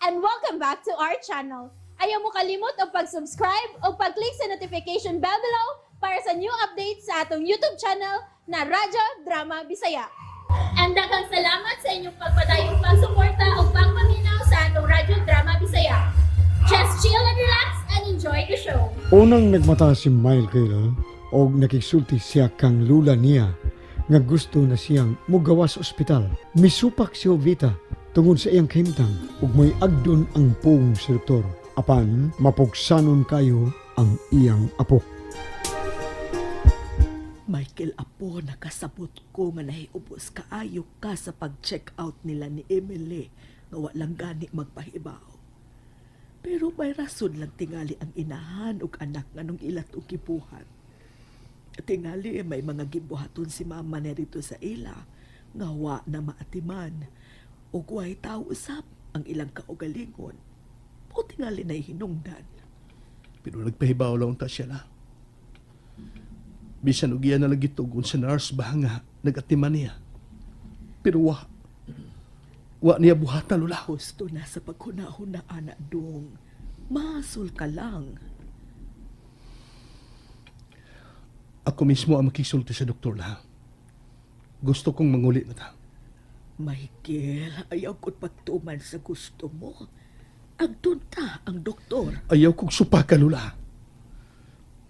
and welcome back to our channel. Ayaw mo kalimot o pag-subscribe o pag-click sa notification bell below para sa new updates sa atong YouTube channel na Radyo Drama Bisaya. And daghang salamat sa inyong pagpadayong pagsuporta o pagpaminaw sa atong Radyo Drama Bisaya. Just chill and relax and enjoy the show. Unang nagmata si Michael o nakiksulti siya kang lula niya nga gusto na siyang mugawas sa ospital. Misupak si Jovita tungod sa iyang kahimtang ug may agdon ang pung si doktor. Apan mapugsanon kayo ang iyang apo. Michael Apo, nakasabot ko nga nahiubos kaayo ka sa pag-check out nila ni Emily nga walang gani magpahibaw. Pero may rason lang tingali ang inahan ug anak nga nung ilat og gibuhat. Tingali may mga gibuhaton si mama na rito sa ila nga wa na maatiman ug way tao usab ang ilang kaugalingon. O tingali na hinungdan. Pero nagpahibaw lang ta siya la. Bisan og iya na lagi tugon sa nurse ba nga nagatiman niya. Pero wa niya buhatan lula. Gusto na sa paghuna-huna, anak dong. Masul ka lang. Ako mismo ang makisulti sa doktor la. Gusto kong mangulit na ta. Michael, ayaw ko't pagtuman sa gusto mo. Agdun ta ang doktor. Ayaw kong supakan lula.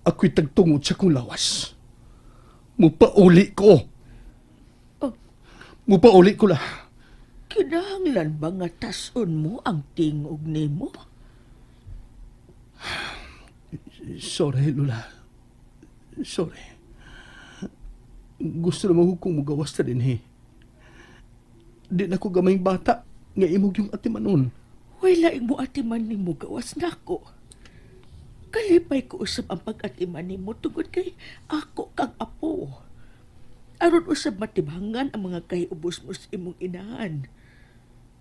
Ako'y tagtungod sa kong lawas. Mupauli ko. Oh. Mupauli ko la. Kinahanglan ba nga tason mo ang tingog nimo? Sorry, Lula. Sorry. Gusto naman kong magawas na din, he. Di na ko gamayng bata nga imog yung atimanon. Wala mo atiman nimo gawas nako. Kalipay ko usab ang pag-atiman nimo tungod kay ako kang apo. Aron usab matibhangan ang mga kaiubos mo sa imong inahan.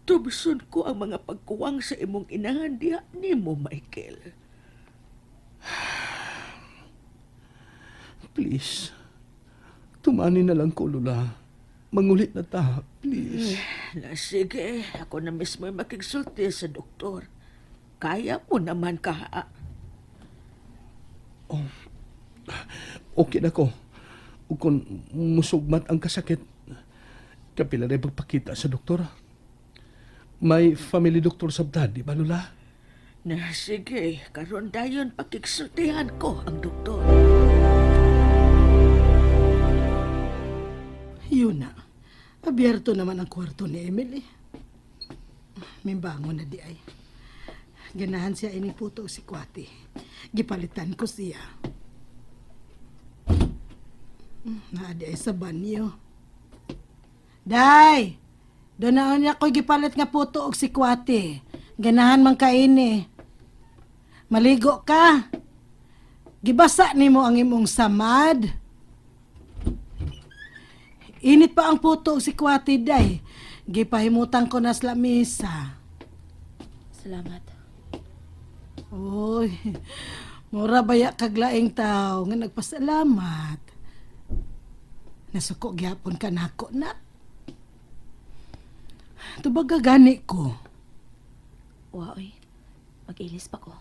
Tubson ko ang mga pagkuwang sa imong inahan diha nimo, Michael. Please. Tumani na lang ko, Lula. Mangulit na ta, please. Na sige, ako na mismo makigsulti sa doktor. Kaya mo naman ka. Okay na ko. Ug kung musugmat ang kasakit, kapila na pagpakita sa doktor. May family doctor sa btad, di ba, Lula? Na sige, karon dayon pakigsultihan ko ang doktor. Yun na. Abierto naman ang kwarto ni Emily. May bangon na di ay. Ganahan siya ining puto si Kwati. Gipalitan ko siya. Naadi ay sa banyo. Day! Doon na niya ko'y gipalit nga puto og si Kwati. Ganahan man kaini. Maligo ka. Gibasa nimo ang imong samad. Init pa ang puto si Kwati, day. Gipahimutan ko na sa lamisa. Salamat. Uy, mura baya kaglaing tao nga nagpasalamat. Nasuko gyapon ka nako na. Tubaga gani ko. Waoy, mag-ilis pa ko.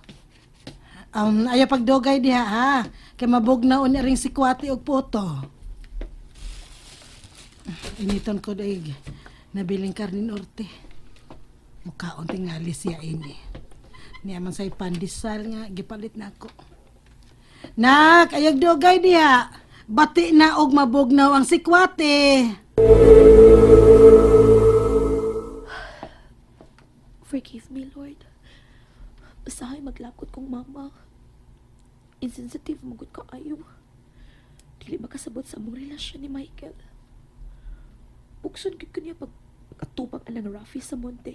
Ayaw pagdogay diha ha. Kay mabugnaon na ring si Kwati og puto. Initon ko daig. Nabiling karni norte. Mukhaon tingali siya ini. Niyaman sa'y pandesal nga, gipalit na ako. Nak, ayag dogay diha. Bati na og mabugnaw ang si Kwati. Forgive me, Lord. Basahay maglakot kong mama. Insensitive magod ka ayo. Dili makasabot sa among relasyon ni Michael. Bukson gid kaniya pagkatubang anang Rafi sa monte.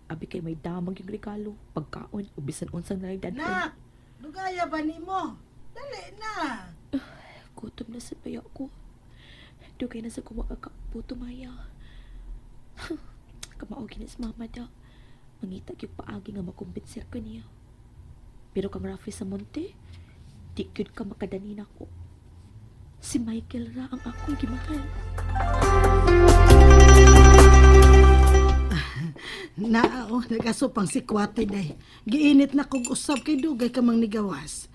Abi kay may damang yung regalo, pagkaon, o bisan unsang naidan. Nak, dugaya ba ni mo? Dali na. Gutom na sa paya ko. Dugay na sa kumakakaputo, Maya. Kamao ginis mama da. Mangita yung paagi nga makumbinser ko niya. Pero kang Rafi sa monte, di yun ka makadanin ako. Si Michael ra ang akong gimahal. Nao, nagaso pang sikwate day. Giinit na kog usab kay dugay ka mang nigawas.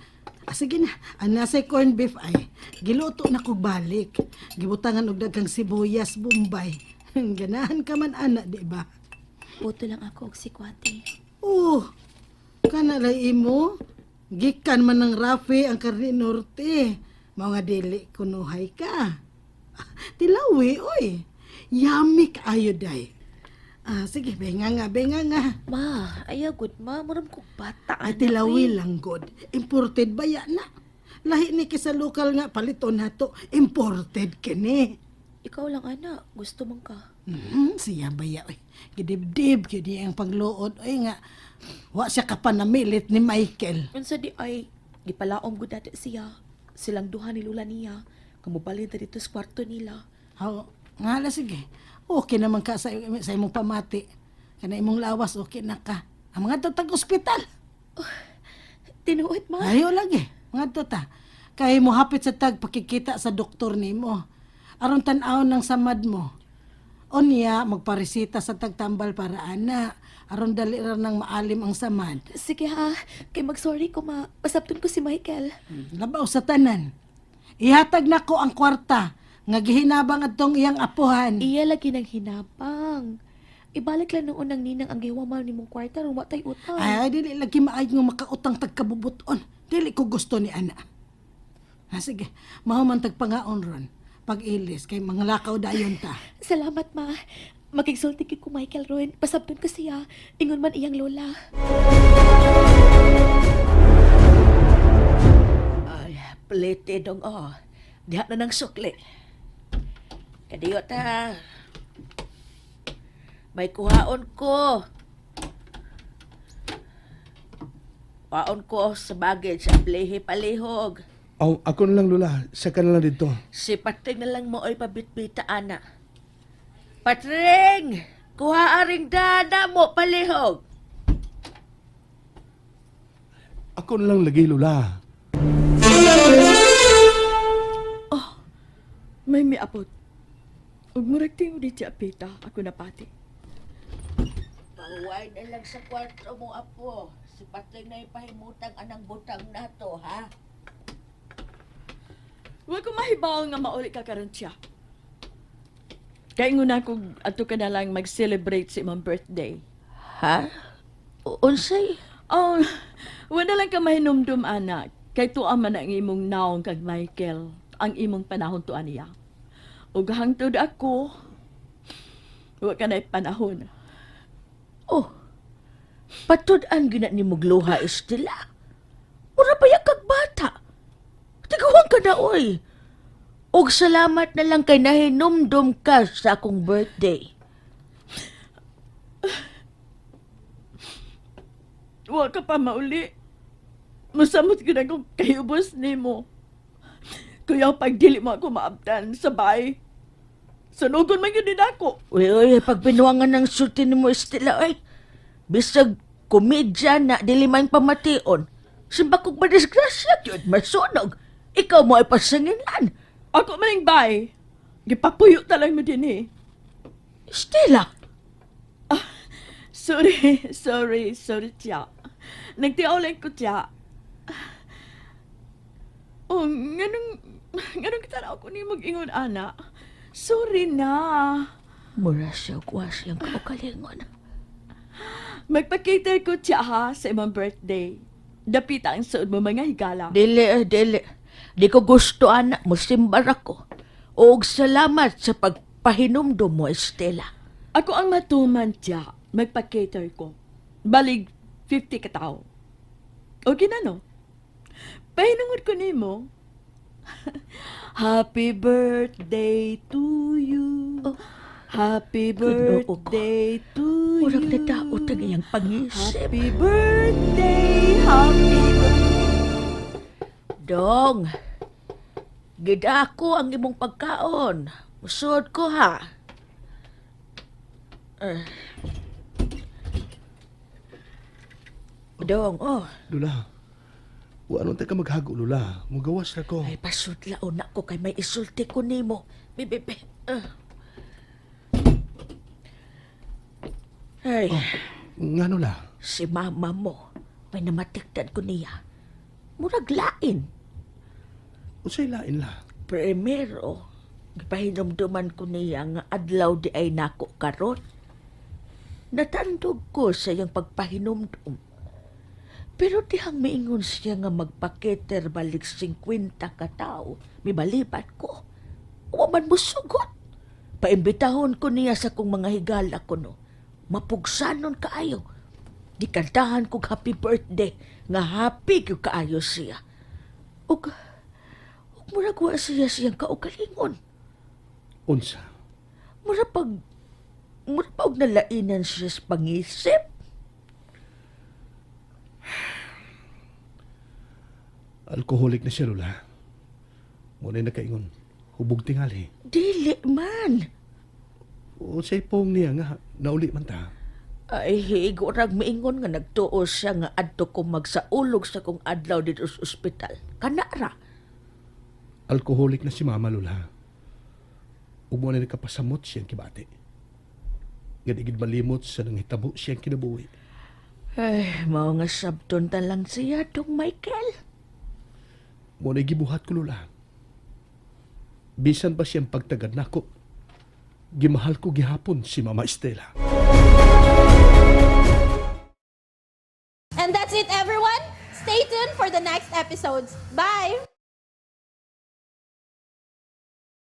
Sige na, ang nasa'y corned beef ay, giluto na kog balik. Gibutangan og daghang sibuyas, bombay. Ganahan ka man, ana, di ba? Puto lang ako og sikwate. Kanalay imo, gikan man ng Rafi ang karni norte. Mga dili kunuhay ka. Tilawi, oy. Yummy kaayo day. Sige, benga nga. Ma, ayaw good ma. Maram kong bata. Ay, tilawi lang, God. Imported baya na. Lahi ni kisa lokal nga, paliton na to. Imported kini. Ikaw lang, anak. Gusto mong ka. Siya baya, oy. Gidibdib, kini ang pagluod. Oy nga, wa siya kapanamilit ni Michael. Unsa di ay, gipalaom gud dati siya. Silang duha ni Lula niya. Kamubalin ta dito sa kwarto nila. Nga sige. Okay naman ka sa imong pamati. Kana imong lawas, okay na ka. Ang mga tatag ospital. Tinuot, ma. Ayaw lagi. Mga tota. Kaya mo hapit sa tag pakikita sa doktor nimo. Aron tan-aw ng samad mo. Onya, magparesita sa tagtambal para ana. Aron dali ra nang maalim ang samad. Sige ha. Kay mag-sorry ko, ma. Pasabton ko si Michael. Labaw sa tanan. Ihatag na ko ang kwarta. Nga gihinabang atong iyang apuhan. Iya lagi ng hinapang. Ibalik lang noon ng ninang ang giwamal ni mong kwarta ron watay utang. Ay, dili lagi maayos nga makautang tagkabubuton. Dili ko gusto ni ana. Sige, mahuman tagpangaon ron. Pag-ilis, kay mga lakaw dayon ta. Salamat, ma. Makigsulti ko Michael ron. Pasabton ko siya. Ingon man iyang lola. Ay, plete dong Diha na ng sukli. Kadiyot ha. May kuhaon ko. Kuhaon ko sa bagay sa plehe palihog. Ako na lang, Lula. Sa ka na lang dito. Si Patring na lang mo ay pabitbita, ana. Patring! Kuha aring dada mo palihog. Ako na lang lagi, Lula. May miapot. Ug murag tingo di siya pita, ako napati. Pahuway na lang sa kwarto mo, apo. Si Patring na ipahimutang anang butang nato, ha? Wa ko mahibaw nga mauli ka karon siya. Kaya na kog ato ka na lang mag-celebrate si imong birthday. Ha? Unsay? Oh, wala lang ka mahinumdum, anak. Kay tuwa man ang imong naong kag Michael, ang imong panahon tuan niya. Ug hangtod ako, wa ka na'y panahon. Oh, patud-an gina ni mugluha Estela. Ura pa yung kag bata. Tiguan ka na, oy. Og salamat na lang kay nahinumdum ka sa akong birthday. Wa ka pa mauli. Masamot ko na kung kayubos ni mo. Kaya pagdili mo ako maabdan sa bay, sunugon man yun din ako. Uy, pag binuangan ng sulti ni mo, Estela, oy. Bisag komedya na dili man pamation. Simba kong madisgrasya yun, masunog. Ikaw mo ay pasanginan. Ako maning bay, gipapuyo talang mo din eh. Estela, Sorry, tiya. Nagtiaw lang ko, tiya. Oh, ganun kitanaw ko ni mag-ingon, ana. Sorry na. mura siya kuwas yung kaukalingon. Magpakita ko, tiya, ha, sa imong birthday. Dapita ang suod mo mga higala. Dili. Di ko gusto, anak mo, simbar ako. Og salamat sa pagpahinumdum mo, Estela. Ako ang matuman, tiya. Magpa-cater ko. Balig 50 katao. Okay na, no? Pahinungod ko nimo. Happy birthday to you. Happy Ginoo ko. birthday to you. Murag nadaot ang iyang pangisip. Happy birthday, happy birthday. Dong, gida ko ang imong pagkaon. Musod ko, ha? Dong, Lula. Wa tayo ka maghago, Lula. Mugawas na ko. ay pasudlaon na ko kay may isulti ko nimo. Bibibi. Ay, Ngano la? Si mama mo, may namatikdan ko niya. Murag lain. Unsay lain la? Primero, gipahinumduman ko niya nga adlaw di ay nako karon. Natandog ko sa iyang pagpahinumdum. Pero dihang miingon siya nga magpaketer balik 50 ka tao, mibalibat ko. Uwaman mo sugot. Paimbitahon ko niya sa kong mga higala ko no. Mapugsanon kaayo. Dikantahan kong happy birthday nga happy kyo kaayo siya. Ug murag wa siya siyang kaugalingon. Unsa? Murag og nalainan siya sa pangisip. Alkoholik na siya, Lola. Muna nakaingon. Hubog tingali. Dili man. Unsay pong niya nga, nauli man ta. Ay, higurag maingon nga nagtuo siya nga adto ko magsaulog sa kong adlaw dito sa ospital. Kanara. Alkoholik na si Mama, Lola. Ug mo na nakapasamot siyang kibati. Gadigid malimot sa nangitabo siyang kinabuhi. Ay, mao nga sabton ta lang siya tong Michael. Mo na gibuhat ko, Lola. Bisan pa siyang pagtagad nako. Gimahal ko gihapon si Mama Estela. And that's it, everyone. Stay tuned for the next episodes. Bye!